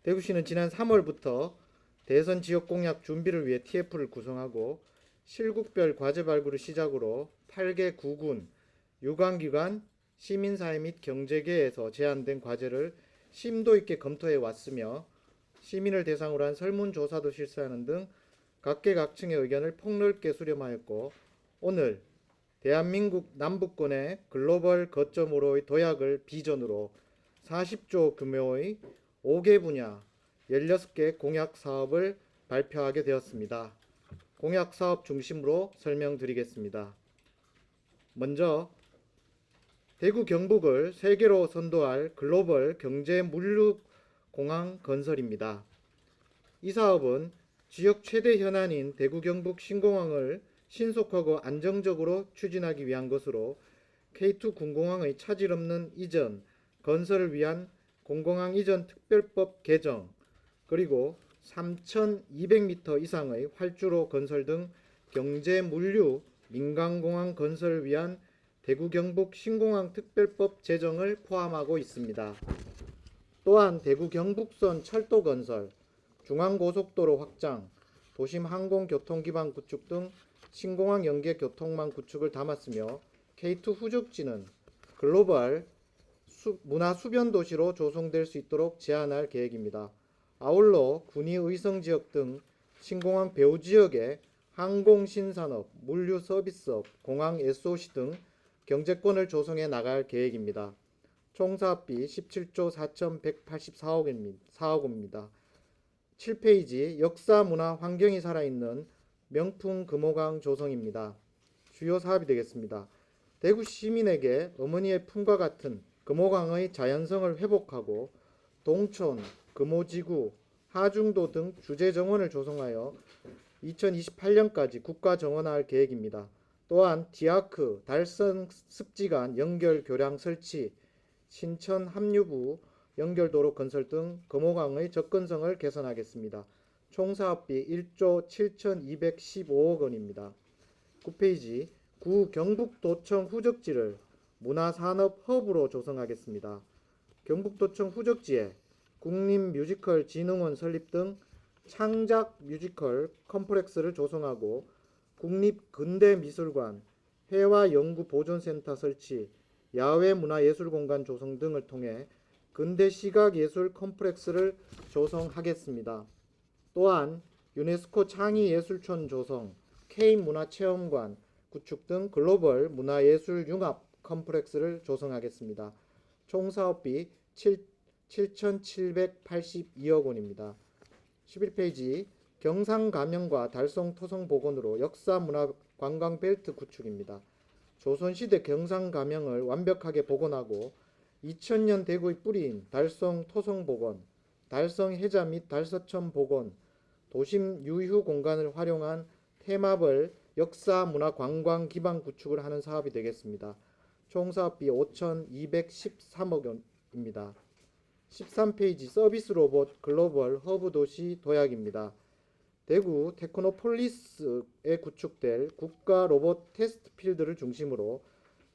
대구시는 지난 3월부터 대선 지역 공약 준비를 위해 TF를 구성하고 실국별 과제 발굴을 시작으로 8개 구군, 유관기관, 시민사회 및 경제계에서 제안된 과제를 심도 있게 검토해 왔으며 시민을 대상으로 한 설문조사도 실시하는 등 각계각층의 의견을 폭넓게 수렴하였고 오늘 대한민국 남부권의 글로벌 거점으로의 도약을 비전으로 40조 규모의 5개 분야 16개 공약 사업을 발표하게 되었습니다. 공약 사업 중심으로 설명드리겠습니다. 먼저 대구 경북을 세계로 선도할 글로벌 경제 물류 공항 건설입니다. 이 사업은 지역 최대 현안인 대구 경북 신공항을 신속하고 안정적으로 추진하기 위한 것으로 K2 군공항의 차질 없는 이전, 건설을 위한 공공항 이전 특별법 개정, 그리고 3,200m 이상의 활주로 건설 등 경제 물류 민간공항 건설을 위한 대구 경북 신공항 특별법 제정을 포함하고 있습니다. 또한 대구 경북선 철도 건설, 중앙고속도로 확장, 도심 항공교통 기반 구축 등 신공항 연계 교통망 구축을 담았으며 K2 후적지는 글로벌 문화 수변 도시로 조성될 수 있도록 제안할 계획입니다. 아울러 군위 의성 지역 등 신공항 배후 지역에 항공 신산업, 물류 서비스업, 공항 SOC 등 경제권을 조성해 나갈 계획입니다. 총 사업비 17조 4,184억원입니다. 7페이지 역사 문화 환경이 살아있는 명품 금호강 조성입니다. 주요 사업이 되겠습니다. 대구 시민에게 어머니의 품과 같은 금호강의 자연성을 회복하고 동촌, 금호지구, 하중도 등 주재 정원을 조성하여 2028년까지 국가 정원화할 계획입니다. 또한 디아크, 달성 습지간 연결 교량 설치, 신천 합류부 연결도로 건설 등 금호강의 접근성을 개선하겠습니다. 총 사업비 1조 7,215억 원입니다. 9페이지 구 경북도청 후적지를 문화산업 허브로 조성하겠습니다. 경북도청 후적지에 국립뮤지컬진흥원 설립 등 창작 뮤지컬 컴플렉스를 조성하고 국립근대미술관, 회화연구보존센터 설치, 야외문화예술공간 조성 등을 통해 근대시각예술 컴플렉스를 조성하겠습니다. 또한 유네스코 창의예술촌 조성, K문화체험관 구축 등 글로벌 문화예술 융합 컴플렉스를 조성하겠습니다. 총 사업비 7,782억 원입니다. 11페이지 경상가명과 달성 토성 복원으로 역사문화관광벨트 구축입니다. 조선시대 경상가명을 완벽하게 복원하고 2000년 대구의 뿌리인 달성 토성 복원, 달성 해자 및 달서천 복원, 도심 유휴 공간을 활용한 테마별 역사문화관광 기반 구축을 하는 사업이 되겠습니다. 총 사업비 5,213억 원입니다. 13페이지 서비스 로봇 글로벌 허브 도시 도약입니다. 대구 테크노폴리스에 구축될 국가 로봇 테스트 필드를 중심으로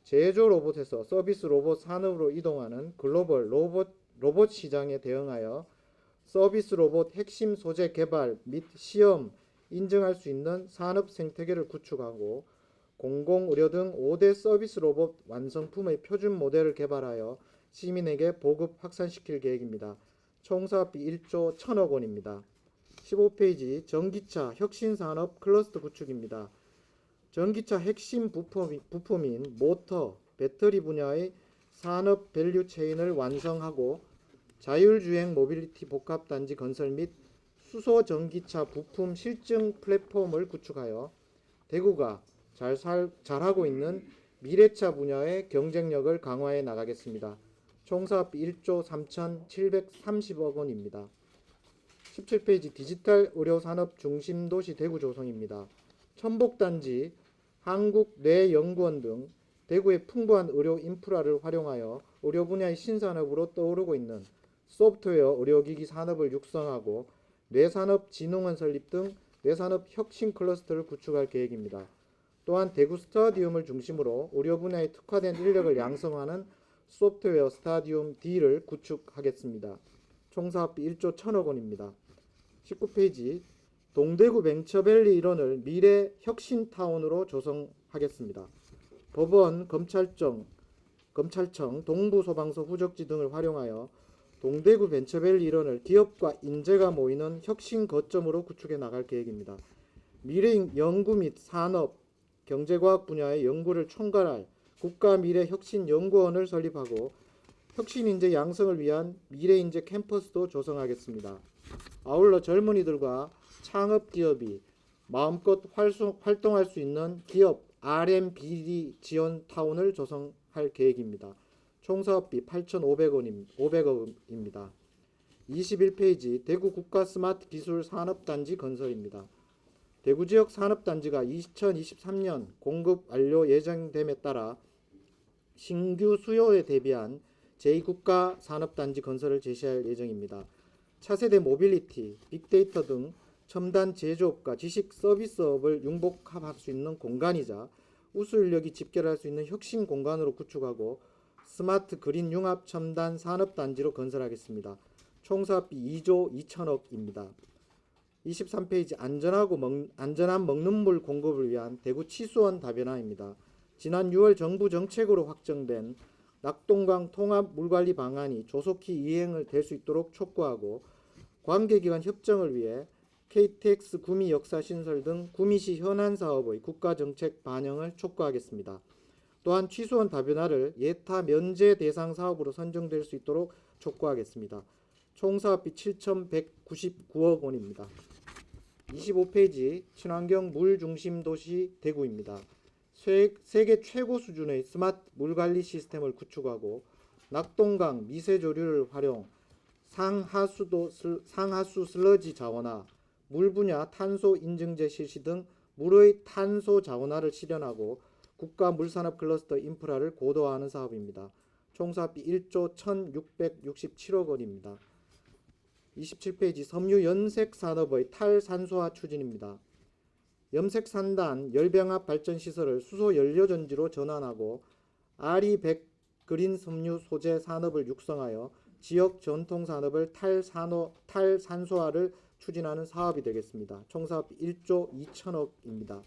제조 로봇에서 서비스 로봇 산업으로 이동하는 글로벌 로봇 시장에 대응하여 서비스 로봇 핵심 소재 개발 및 시험 인증할 수 있는 산업 생태계를 구축하고 공공 의료 등 5대 서비스 로봇 완성품의 표준 모델을 개발하여 시민에게 보급 확산시킬 계획입니다. 총 사업비 1조 1,000억 원입니다. 15페이지 전기차 혁신산업 클러스터 구축입니다. 전기차 핵심 부품인 모터, 배터리 분야의 산업 밸류 체인을 완성하고 자율주행 모빌리티 복합단지 건설 및 수소 전기차 부품 실증 플랫폼을 구축하여 대구가 잘하고 있는 미래차 분야의 경쟁력을 강화해 나가겠습니다. 총 사업비 1조 3,730억 원입니다. 17페이지 디지털 의료산업 중심도시 대구 조성입니다. 천복단지, 한국뇌연구원 등 대구의 풍부한 의료 인프라를 활용하여 의료 분야의 신산업으로 떠오르고 있는 소프트웨어 의료기기 산업을 육성하고 뇌산업진흥원 설립 등 뇌산업 혁신 클러스터를 구축할 계획입니다. 또한 대구 스타디움을 중심으로 의료 분야에 특화된 인력을 양성하는 소프트웨어 스타디움 D를 구축하겠습니다. 총 사업비 1조 1천억 원입니다. 19페이지 동대구 벤처밸리 일원을 미래 혁신타운으로 조성하겠습니다. 법원, 검찰청, 동부소방서 후적지 등을 활용하여 동대구 벤처밸리 일원을 기업과 인재가 모이는 혁신 거점으로 구축해 나갈 계획입니다. 미래 연구 및 산업, 경제과학 분야의 연구를 총괄할 국가미래혁신연구원을 설립하고 혁신인재 양성을 위한 미래인재 캠퍼스도 조성하겠습니다. 아울러 젊은이들과 창업기업이 마음껏 활동할 수 있는 기업 R&BD 지원타운을 조성할 계획입니다. 총 사업비 8,500억입니다. 21페이지 대구 국가스마트기술산업단지 건설입니다. 대구 지역 산업단지가 2023년 공급 완료 예정됨에 따라 신규 수요에 대비한 제2국가 산업단지 건설을 제시할 예정입니다. 차세대 모빌리티, 빅데이터 등 첨단 제조업과 지식 서비스업을 융복합할 수 있는 공간이자 우수 인력이 집결할 수 있는 혁신 공간으로 구축하고 스마트 그린 융합 첨단 산업단지로 건설하겠습니다. 총 사업비 2조 2천억입니다. 23페이지 안전한 먹는 물 공급을 위한 대구 치수원 다변화입니다. 지난 6월 정부 정책으로 확정된 낙동강 통합 물관리 방안이 조속히 이행을 될 수 있도록 촉구하고 관계기관 협정을 위해 KTX 구미 역사 신설 등 구미시 현안 사업의 국가정책 반영을 촉구하겠습니다. 또한 치수원 다변화를 예타 면제 대상 사업으로 선정될 수 있도록 촉구하겠습니다. 총 사업비 7,199억 원입니다. 25페이지 친환경 물 중심 도시 대구입니다. 세계 최고 수준의 스마트 물관리 시스템을 구축하고 낙동강 미세조류를 활용 상하수 슬러지 자원화, 물 분야 탄소 인증제 실시 등 물의 탄소 자원화를 실현하고 국가 물산업 클러스터 인프라를 고도화하는 사업입니다. 총 사업비 1조 1,667억 원입니다. 27페이지 섬유 연색 산업의 탈산소화 추진입니다. 염색산단 열병합 발전 시설을 수소 연료 전지로 전환하고 RE100 그린 섬유 소재 산업을 육성하여 지역 전통 산업을 탈산소화를 추진하는 사업이 되겠습니다. 총 사업비 1조 2천억입니다.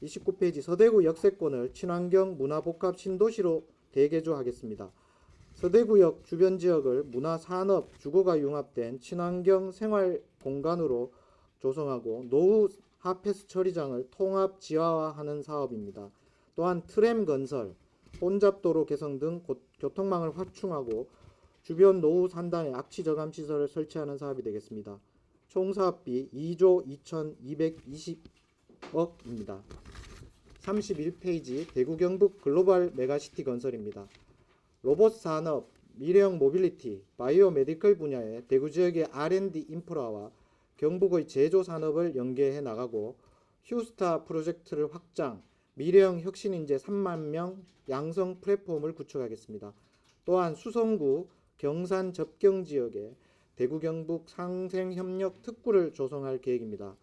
29페이지 서대구 역세권을 친환경 문화복합 신도시로 대개조하겠습니다. 서대구역 주변 지역을 문화, 산업, 주거가 융합된 친환경 생활 공간으로 조성하고 노후 핫패스 처리장을 통합 지하화하는 사업입니다. 또한 트램 건설, 혼잡도로 개성 등 교통망을 확충하고 주변 노후 산단에 악취 저감 시설을 설치하는 사업이 되겠습니다. 총 사업비 2조 2,220억입니다. 31페이지 대구 경북 글로벌 메가시티 건설입니다. 로봇 산업, 미래형 모빌리티, 바이오 메디컬 분야의 대구 지역의 R&D 인프라와 경북의 제조 산업을 연계해 나가고 휴스타 프로젝트를 확장, 미래형 혁신인재 3만 명 양성 플랫폼을 구축하겠습니다. 또한 수성구 경산 접경 지역에 대구 경북 상생협력 특구를 조성할 계획입니다.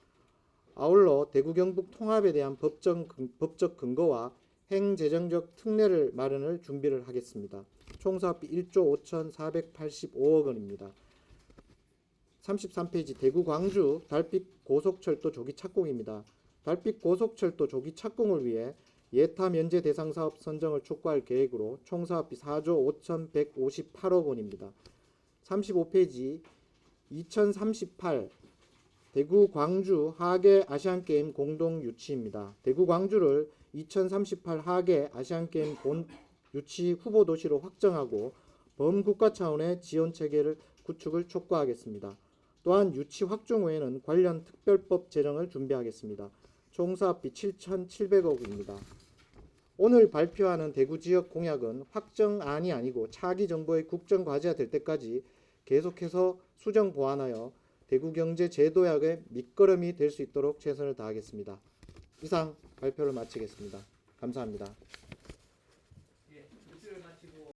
아울러 대구 경북 통합에 대한 법적 근거와 행재정적 특례를 마련을 준비를 하겠습니다. 총 사업비 1조 5,485억 원입니다. 33페이지 대구 광주 달빛 고속철도 조기 착공입니다. 달빛 고속철도 조기 착공을 위해 예타 면제 대상 사업 선정을 촉구할 계획으로 총 사업비 4조 5,158억 원입니다. 35페이지 2038 대구 광주 하계 아시안게임 공동 유치입니다. 대구 광주를 2038 하계 아시안게임 유치 후보 도시로 확정하고 범국가 차원의 지원 체계를 구축을 촉구하겠습니다. 또한 유치 확정 후에는 관련 특별법 제정을 준비하겠습니다. 총 사업비 7,700억입니다. 오늘 발표하는 대구 지역 공약은 확정안이 아니고 차기 정부의 국정 과제가 될 때까지 계속해서 수정 보완하여 대구 경제 제도약의 밑거름이 될 수 있도록 최선을 다하겠습니다. 이상 발표를 마치겠습니다. 감사합니다.